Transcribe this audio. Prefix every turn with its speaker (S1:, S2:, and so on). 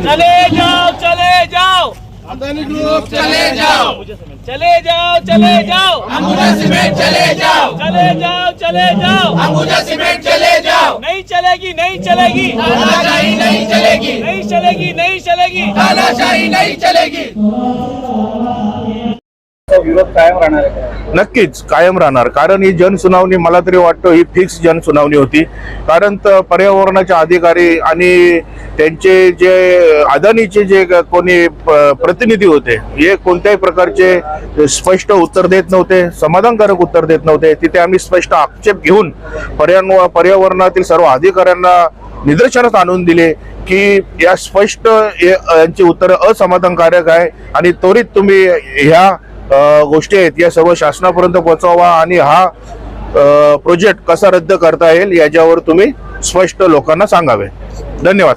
S1: चले जाओ चले जाओ
S2: अदानी ग्रुप चले जाओ,
S1: चले जाओ चले जाओ
S2: अंबुजा सीमेंट चले जाओ,
S1: चले जाओ चले जाओ
S2: अंबुजा सीमेंट चले जाओ।
S1: नहीं चलेगी नहीं चलेगी
S2: तानाशाही नहीं चलेगी,
S1: नहीं चलेगी नहीं चलेगी
S2: तानाशाही नहीं चलेगी।
S3: विरोध कायम राहणार आहे।
S4: नक्कीच कायम राहणार, कारण ही जनसुनावणी मला तरी वाटतं ही फिक्स जनसुनावणी होती। कारण पर्यावरणाचे अधिकारी आणि त्यांचे जे अदानीचे जे कोणी प्रतिनिधी होते हे कोणत्याही प्रकारचे स्पष्ट उत्तर देत नव्हते, समाधानकारक उत्तर देत नव्हते। तिथे आम्ही स्पष्ट आक्षेप घेऊन पर्यावरणातील सर्व अधिकाऱ्यांना निदर्शनास आणून दिले की या स्पष्ट यांची उत्तर असमाधानकारक आहे आणि त्वरित तुम्ही ह्या गोष्टी आहेत या सर्व शासनापर्यंत पोहोचवा आणि हा प्रोजेक्ट कसा रद्द करता येईल याच्यावर तुम्ही स्पष्ट लोकांना सांगावे। धन्यवाद।